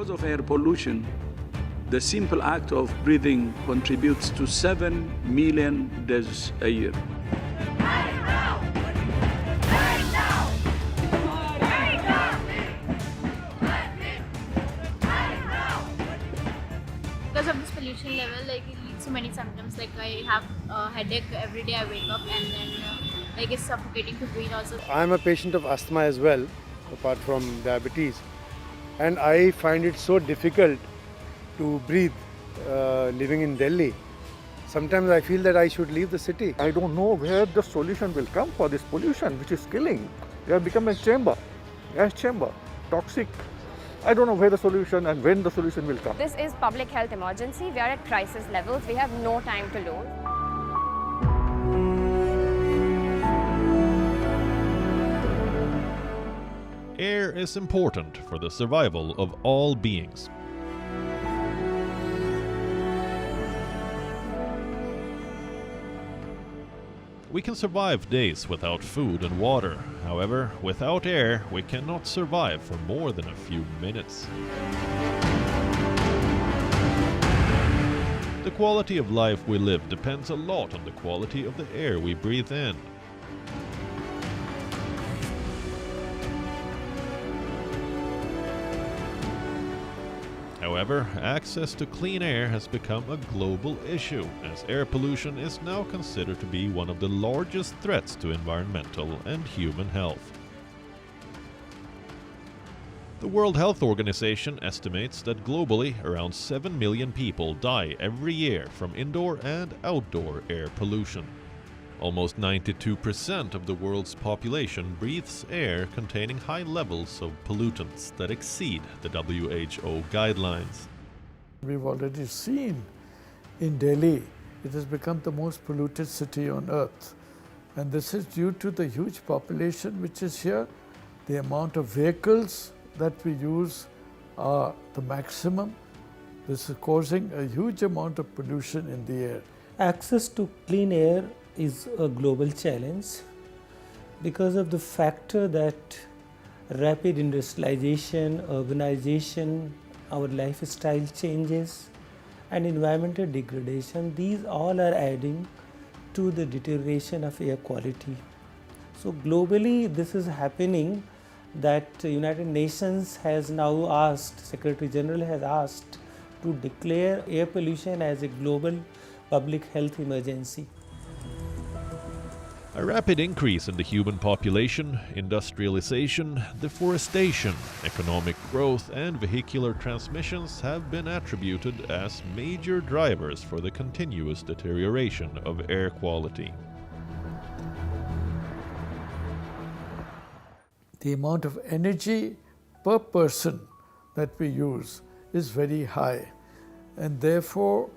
Because of air pollution, the simple act of breathing contributes to 7 million deaths a year. Because of this pollution level, like it leads to many symptoms. Like I have a headache every day I wake up, and then like it's suffocating to breathe also. I'm a patient of asthma as well, apart from diabetes, and I find it so difficult to breathe living in Delhi. Sometimes I feel that I should leave the city. I don't know where the solution will come for this pollution, which is killing. We have become a chamber, gas chamber, toxic. I don't know where the solution and when the solution will come. This is public health emergency. We are at crisis levels. We have no time to lose. Air is important for the survival of all beings. We can survive days without food and water. However, without air, we cannot survive for more than a few minutes. The quality of life we live depends a lot on the quality of the air we breathe in. However, access to clean air has become a global issue, as air pollution is now considered to be one of the largest threats to environmental and human health. The World Health Organization estimates that globally around 7 million people die every year from indoor and outdoor air pollution. Almost 92% of the world's population breathes air containing high levels of pollutants that exceed the WHO guidelines. We've already seen in Delhi, it has become the most polluted city on earth. And this is due to the huge population which is here. The amount of vehicles that we use are the maximum. This is causing a huge amount of pollution in the air. Access to clean air is a global challenge because of the factor that rapid industrialization, urbanization, our lifestyle changes and environmental degradation, these all are adding to the deterioration of air quality. So globally this is happening, that United Nations has now asked, Secretary General has asked to declare air pollution as a global public health emergency. A rapid increase in the human population, industrialization, deforestation, economic growth, and vehicular transmissions have been attributed as major drivers for the continuous deterioration of air quality. The amount of energy per person that we use is very high, and therefore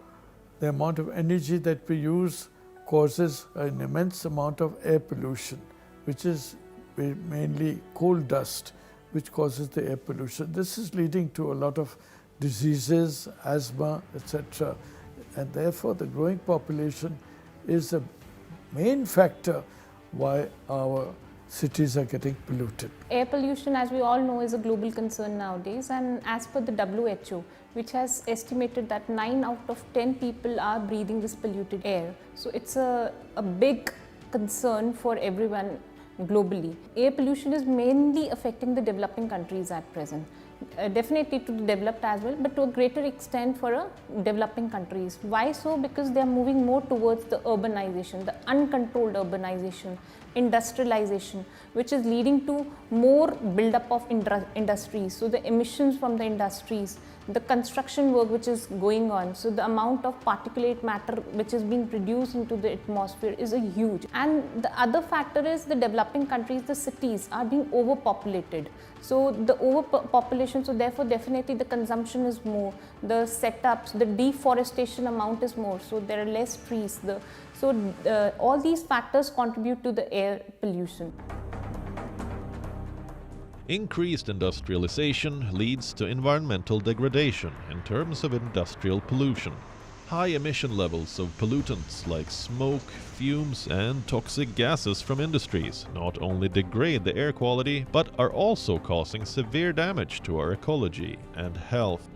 the amount of energy that we use causes an immense amount of air pollution, which is mainly coal dust, which causes the air pollution. This is leading to a lot of diseases, asthma, etc. And therefore the growing population is a main factor why our cities are getting polluted. Air pollution, as we all know, is a global concern nowadays, and as per the WHO, which has estimated that 9 out of 10 people are breathing this polluted air. So it's a big concern for everyone globally. Air pollution is mainly affecting the developing countries at present. Definitely to the developed as well, but to a greater extent for developing countries. Why so? Because they are moving more towards the urbanization, the uncontrolled urbanization, industrialization, which is leading to more buildup of industries. So the emissions from the industries, the construction work which is going on, so the amount of particulate matter which is being produced into the atmosphere is a huge. And the other factor is the developing countries, the cities are being overpopulated. So the overpopulation, so therefore definitely the consumption is more, the setups, the deforestation amount is more, so there are less trees. All these factors contribute to the air pollution. Increased industrialization leads to environmental degradation in terms of industrial pollution. High emission levels of pollutants like smoke, fumes, and toxic gases from industries not only degrade the air quality, but are also causing severe damage to our ecology and health.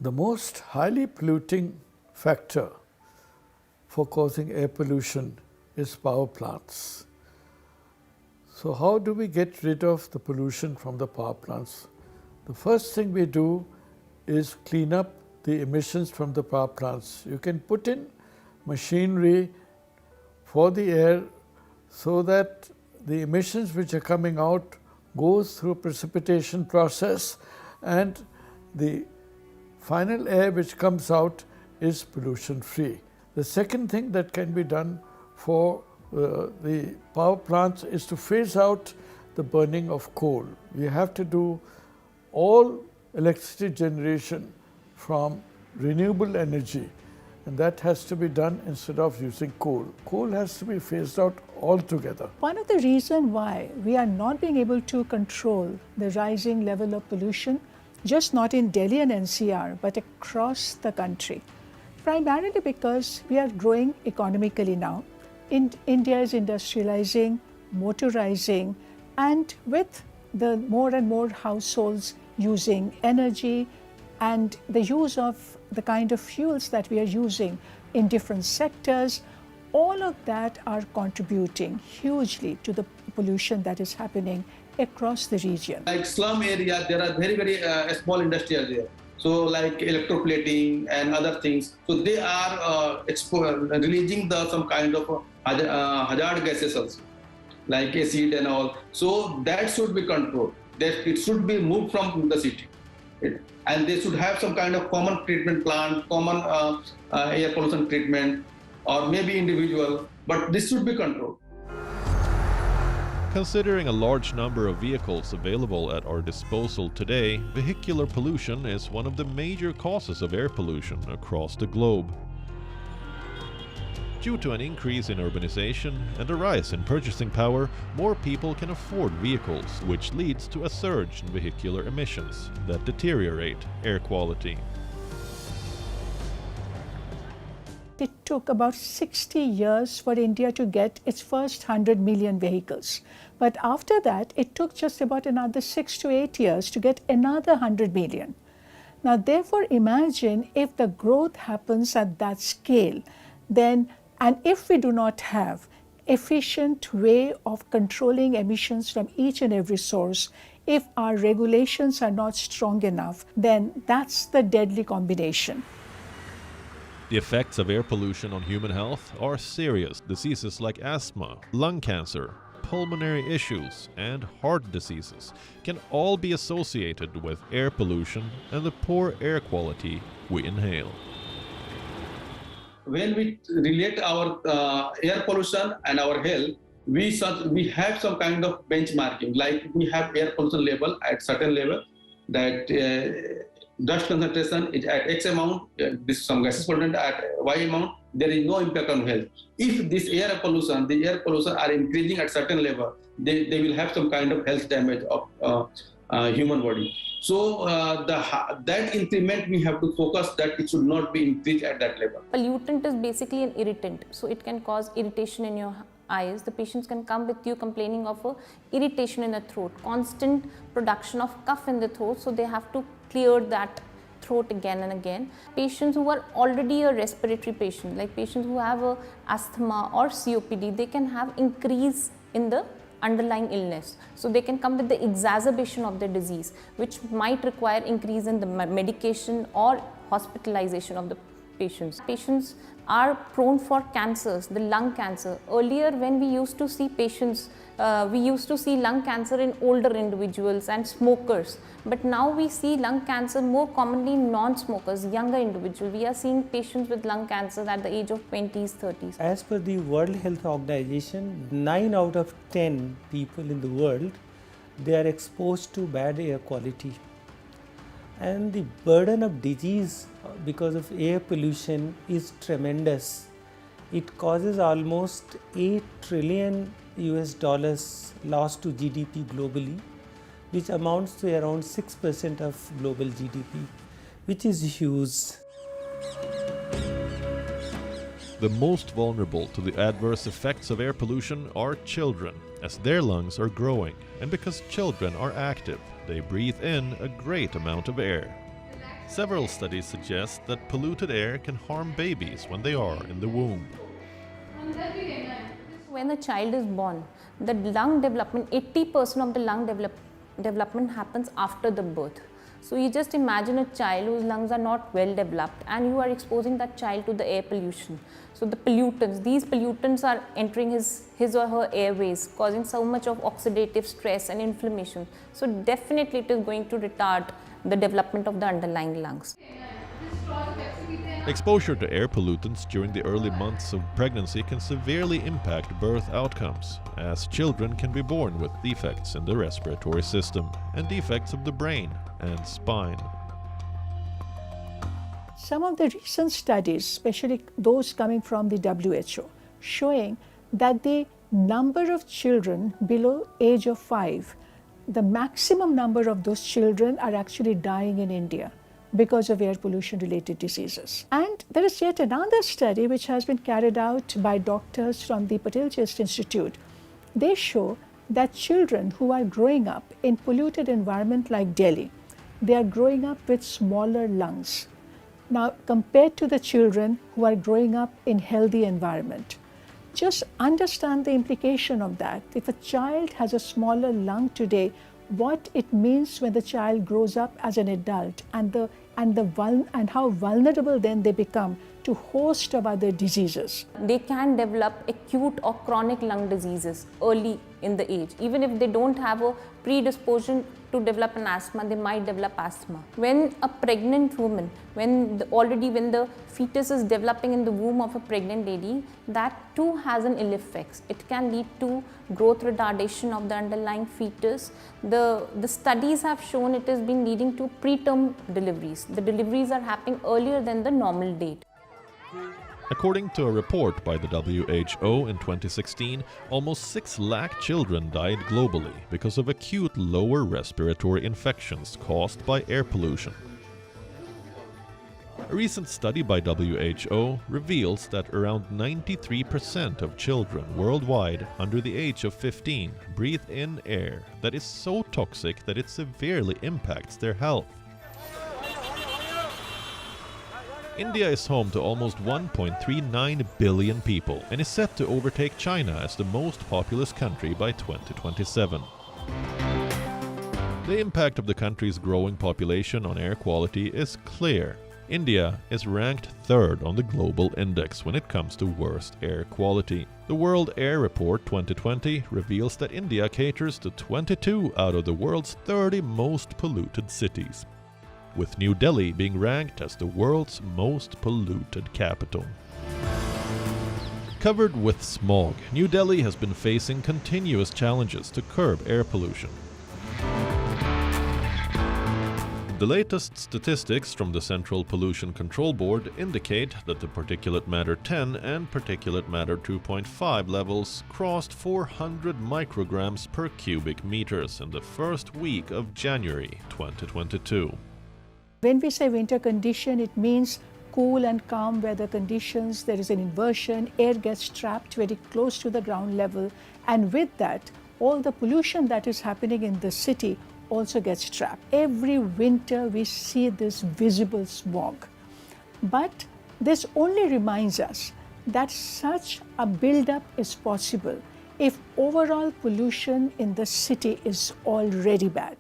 The most highly polluting factor for causing air pollution is power plants. So how do we get rid of the pollution from the power plants? The first thing we do is clean up the emissions from the power plants. You can put in machinery for the air so that the emissions which are coming out goes through precipitation process, and the final air which comes out is pollution free. The second thing that can be done for the power plants is to phase out the burning of coal. We have to do all electricity generation from renewable energy, and that has to be done instead of using coal. Coal has to be phased out altogether. One of the reasons why we are not being able to control the rising level of pollution, just not in Delhi and NCR, but across the country, primarily because we are growing economically now. India is industrializing, motorizing, and with the more and more households using energy and the use of the kind of fuels that we are using in different sectors, all of that are contributing hugely to the pollution that is happening across the region. Like slum area, there are very small industries there. So like electroplating and other things. So they are releasing some kind of hazard gases also, like acid and all. So that should be controlled. That it should be moved from the city. And they should have some kind of common treatment plant, common air pollution treatment, or maybe individual, but this should be controlled. Considering a large number of vehicles available at our disposal today, vehicular pollution is one of the major causes of air pollution across the globe. Due to an increase in urbanization and a rise in purchasing power, more people can afford vehicles, which leads to a surge in vehicular emissions that deteriorate air quality. It took about 60 years for India to get its first 100 million vehicles. But after that, it took just about another 6 to 8 years to get another 100 million. Now, therefore, imagine if the growth happens at that scale, then, and if we do not have efficient way of controlling emissions from each and every source, if our regulations are not strong enough, then that's the deadly combination. The effects of air pollution on human health are serious. Diseases like asthma, lung cancer, pulmonary issues, and heart diseases can all be associated with air pollution and the poor air quality we inhale. When we relate our air pollution and our health, we have some kind of benchmarking, like we have air pollution level at certain level, that dust concentration is at X amount, some gases pollutant at Y amount, there is no impact on health. If the air pollution are increasing at certain level, they will have some kind of health damage of human body. So that increment we have to focus that it should not be increased at that level. Pollutant is basically an irritant, so it can cause irritation in your eyes. The patients can come with you complaining of a irritation in the throat, constant production of cough in the throat, so they have to clear that throat again and again. Patients who are already a respiratory patient, like patients who have a asthma or COPD, they can have increase in the underlying illness. So they can come with the exacerbation of the disease, which might require increase in the medication or hospitalization of the patients. Patients are prone for cancers, the lung cancer. Earlier when we used to see patients, we used to see lung cancer in older individuals and smokers. But now we see lung cancer more commonly in non-smokers, younger individuals. We are seeing patients with lung cancer at the age of 20s, 30s. As per the World Health Organization, 9 out of 10 people in the world, they are exposed to bad air quality. And the burden of disease because of air pollution is tremendous. It causes almost $8 trillion loss to GDP globally, which amounts to around 6% of global GDP. which is huge. The most vulnerable to the adverse effects of air pollution are children, as their lungs are growing, and because children are active, they breathe in a great amount of air. Several studies suggest that polluted air can harm babies when they are in the womb. When a child is born, the lung development, 80% of the lung development happens after the birth. So you just imagine a child whose lungs are not well developed and you are exposing that child to the air pollution. So the pollutants, these pollutants are entering his or her airways, causing so much of oxidative stress and inflammation. So definitely it is going to retard the development of the underlying lungs. Exposure to air pollutants during the early months of pregnancy can severely impact birth outcomes, as children can be born with defects in the respiratory system and defects of the brain and spine. Some of the recent studies, especially those coming from the WHO, showing that the number of children below age of 5, the maximum number of those children are actually dying in India because of air pollution related diseases. And there is yet another study which has been carried out by doctors from the Patel Chest Institute. They show that children who are growing up in polluted environment like Delhi, they are growing up with smaller lungs. Now compared to the children who are growing up in healthy environment. Just understand the implication of that. If a child has a smaller lung today, what it means when the child grows up as an adult and how vulnerable then they become to host of other diseases. They can develop acute or chronic lung diseases early in the age. Even if they don't have a predisposition to develop an asthma, they might develop asthma. When a pregnant woman, when the fetus is developing in the womb of a pregnant lady, that too has an ill effects. It can lead to growth retardation of the underlying fetus. The studies have shown it has been leading to preterm deliveries. The deliveries are happening earlier than the normal date. According to a report by the WHO in 2016, almost 6 lakh children died globally because of acute lower respiratory infections caused by air pollution. A recent study by WHO reveals that around 93% of children worldwide under the age of 15 breathe in air that is so toxic that it severely impacts their health. India is home to almost 1.39 billion people and is set to overtake China as the most populous country by 2027. The impact of the country's growing population on air quality is clear. India is ranked 3rd on the global index when it comes to worst air quality. The World Air Report 2020 reveals that India caters to 22 out of the world's 30 most polluted cities, with New Delhi being ranked as the world's most polluted capital. Covered with smog, New Delhi has been facing continuous challenges to curb air pollution. The latest statistics from the Central Pollution Control Board indicate that the particulate matter 10 and particulate matter 2.5 levels crossed 400 micrograms per cubic meters in the first week of January 2022. When we say winter condition, it means cool and calm weather conditions. There is an inversion, air gets trapped very close to the ground level, and with that, all the pollution that is happening in the city also gets trapped. Every winter we see this visible smog. But this only reminds us that such a buildup is possible if overall pollution in the city is already bad.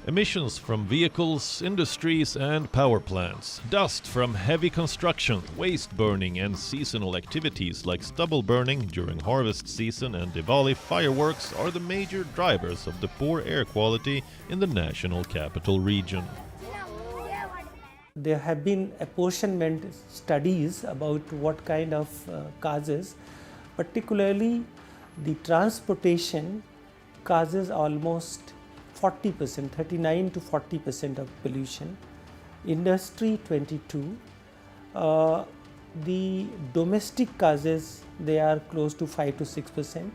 Emissions from vehicles, industries and power plants, dust from heavy construction, waste burning and seasonal activities like stubble burning during harvest season and Diwali fireworks are the major drivers of the poor air quality in the national capital region. There have been apportionment studies about what kind of causes, particularly the transportation causes almost 40%, 39 to 40% of pollution. Industry 22. The domestic causes, they are close to 5 to 6%.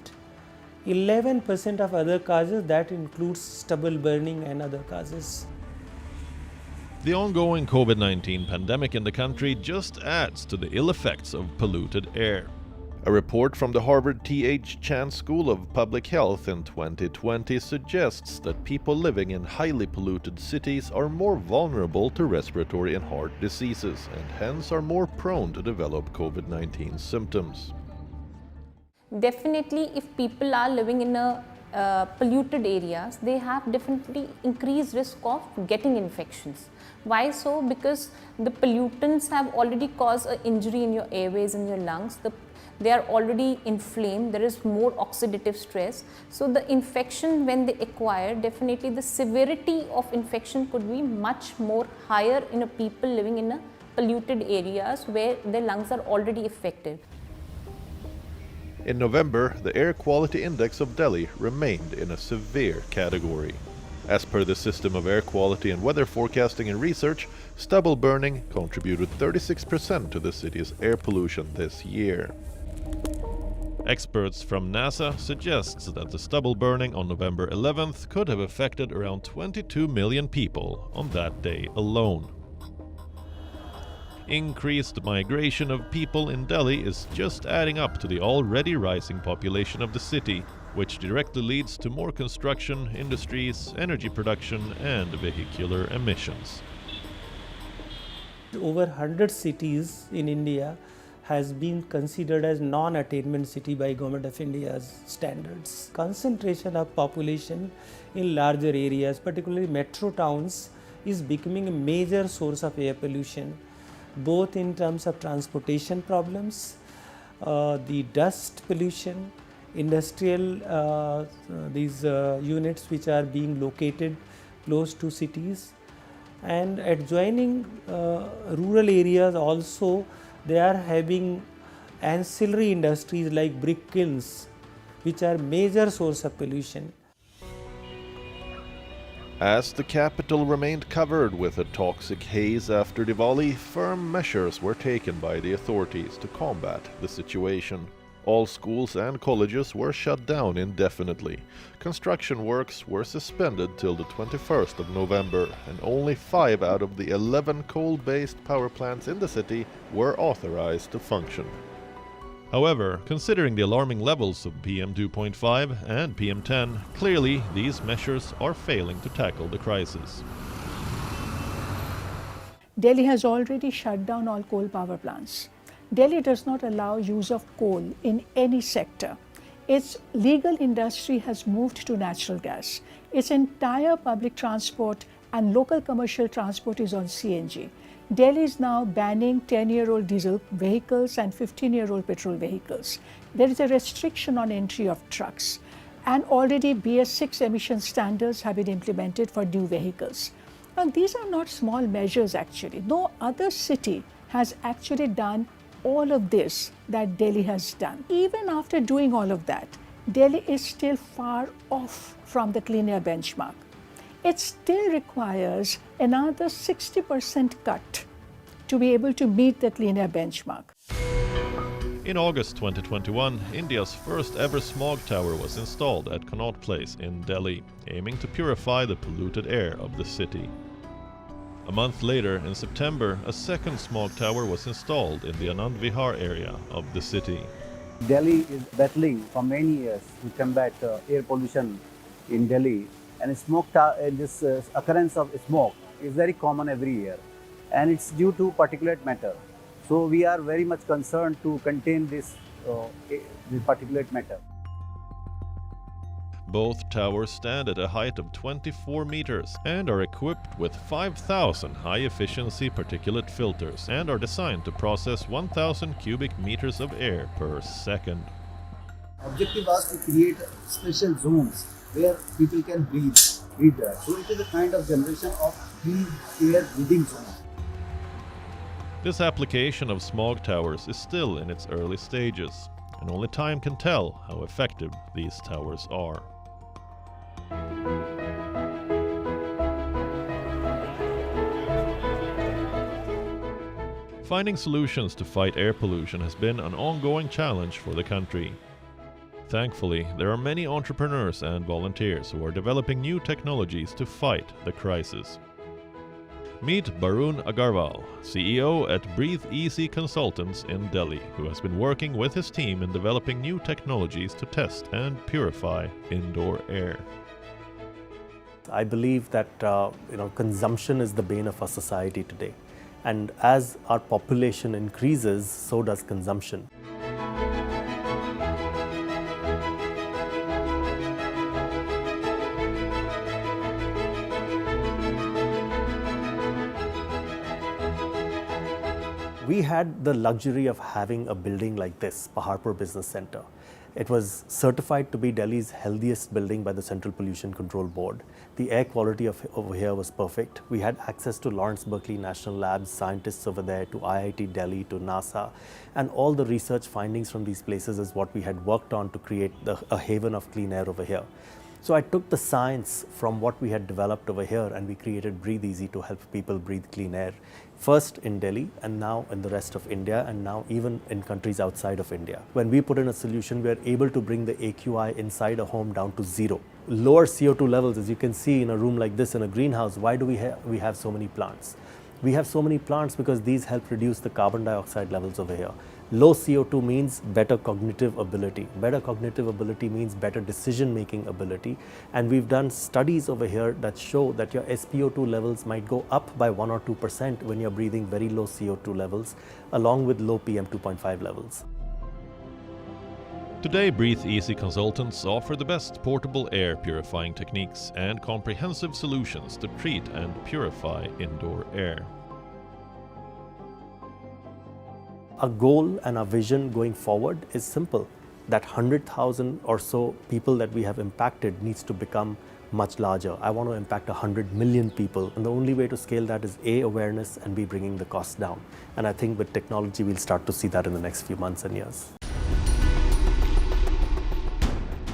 11% of other causes, that includes stubble burning and other causes. The ongoing COVID-19 pandemic in the country just adds to the ill effects of polluted air. A report from the Harvard T.H. Chan School of Public Health in 2020 suggests that people living in highly polluted cities are more vulnerable to respiratory and heart diseases and hence are more prone to develop COVID-19 symptoms. Definitely, if people are living in polluted areas, they have definitely increased risk of getting infections. Why so? Because the pollutants have already caused an injury in your airways and your lungs. They are already inflamed, there is more oxidative stress. So the infection when they acquire, definitely the severity of infection could be much more higher in people living in polluted areas where their lungs are already affected. In November, the air quality index of Delhi remained in a severe category. As per the System of Air Quality and Weather Forecasting and Research, stubble burning contributed 36% to the city's air pollution this year. Experts from NASA suggests that the stubble burning on November 11th could have affected around 22 million people on that day alone. Increased migration of people in Delhi is just adding up to the already rising population of the city, which directly leads to more construction, industries, energy production, and vehicular emissions. Over 100 cities in India has been considered as non-attainment city by Government of India's standards. Concentration of population in larger areas, particularly metro towns, is becoming a major source of air pollution, both in terms of transportation problems, the dust pollution, industrial these units which are being located close to cities, and adjoining rural areas also they are having ancillary industries like brick kilns, which are major source of pollution. As the capital remained covered with a toxic haze after Diwali, firm measures were taken by the authorities to combat the situation. All schools and colleges were shut down indefinitely. Construction works were suspended till the 21st of November, and only 5 out of the 11 coal-based power plants in the city were authorized to function. However, considering the alarming levels of PM2.5 and PM10, clearly these measures are failing to tackle the crisis. Delhi has already shut down all coal power plants. Delhi does not allow use of coal in any sector. Its legal industry has moved to natural gas. Its entire public transport and local commercial transport is on CNG. Delhi is now banning 10-year-old diesel vehicles and 15-year-old petrol vehicles. There is a restriction on entry of trucks, and already BS6 emission standards have been implemented for new vehicles. Now, these are not small measures actually. No other city has actually done all of this that Delhi has done. Even after doing all of that, Delhi is still far off from the clean air benchmark. It still requires another 60% cut to be able to meet the clean air benchmark. In August 2021, India's first ever smog tower was installed at Connaught Place in Delhi, aiming to purify the polluted air of the city. A month later, in September, a second smog tower was installed in the Anand Vihar area of the city. Delhi is battling for many years to combat air pollution in Delhi, and this occurrence of smoke is very common every year, and it's due to particulate matter. So we are very much concerned to contain this particulate matter. Both towers stand at a height of 24 meters and are equipped with 5,000 high-efficiency particulate filters and are designed to process 1,000 cubic meters of air per second. Objective was to create special zones where people can breathe there. So it is a kind of generation of clean air breathing zone. This application of smog towers is still in its early stages, and only time can tell how effective these towers are. Finding solutions to fight air pollution has been an ongoing challenge for the country. Thankfully, there are many entrepreneurs and volunteers who are developing new technologies to fight the crisis. Meet Barun Agarwal, CEO at Breathe Easy Consultants in Delhi, who has been working with his team in developing new technologies to test and purify indoor air. I believe that consumption is the bane of our society today, and as our population increases, so does consumption. We had the luxury of having a building like this, Paharpur Business Center. It was certified to be Delhi's healthiest building by the Central Pollution Control Board. The air quality over here was perfect. We had access to Lawrence Berkeley National Labs, scientists over there, to IIT Delhi, to NASA, and all the research findings from these places is what we had worked on to create a haven of clean air over here. So I took the science from what we had developed over here and we created Breathe Easy to help people breathe clean air. First in Delhi and now in the rest of India and now even in countries outside of India. When we put in a solution, we are able to bring the AQI inside a home down to 0. Lower CO2 levels, as you can see in a room like this in a greenhouse. Why do we have so many plants? We have so many plants because these help reduce the carbon dioxide levels over here. Low CO2 means better cognitive ability. Better cognitive ability means better decision-making ability. And we've done studies over here that show that your SpO2 levels might go up by 1 or 2% when you're breathing very low CO2 levels, along with low PM 2.5 levels. Today, Breathe Easy consultants offer the best portable air purifying techniques and comprehensive solutions to treat and purify indoor air. Our goal and our vision going forward is simple, that 100,000 or so people that we have impacted needs to become much larger. I want to impact 100 million people, and the only way to scale that is A, awareness, and B, bringing the cost down. And I think with technology we'll start to see that in the next few months and years.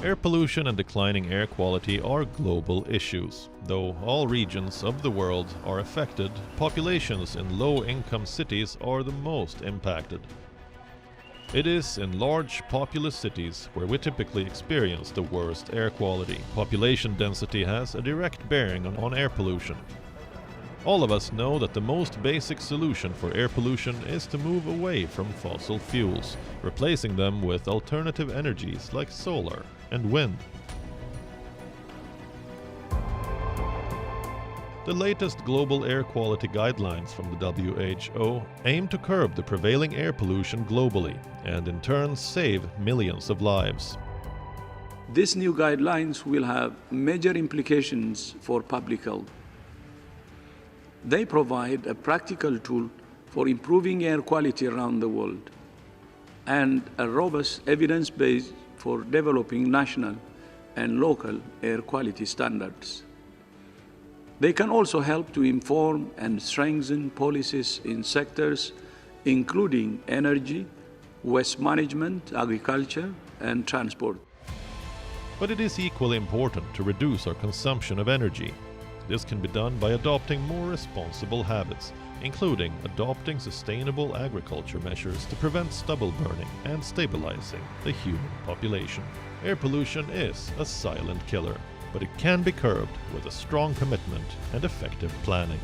Air pollution and declining air quality are global issues. Though all regions of the world are affected, populations in low-income cities are the most impacted. It is in large, populous cities where we typically experience the worst air quality. Population density has a direct bearing on air pollution. All of us know that the most basic solution for air pollution is to move away from fossil fuels, replacing them with alternative energies like solar and wind. The latest global air quality guidelines from the WHO aim to curb the prevailing air pollution globally and in turn save millions of lives. These new guidelines will have major implications for public health. They provide a practical tool for improving air quality around the world and a robust evidence base for developing national and local air quality standards. They can also help to inform and strengthen policies in sectors including energy, waste management, agriculture, and transport. But it is equally important to reduce our consumption of energy. This can be done by adopting more responsible habits, including adopting sustainable agriculture measures to prevent stubble burning and stabilizing the human population. Air pollution is a silent killer, but it can be curbed with a strong commitment and effective planning.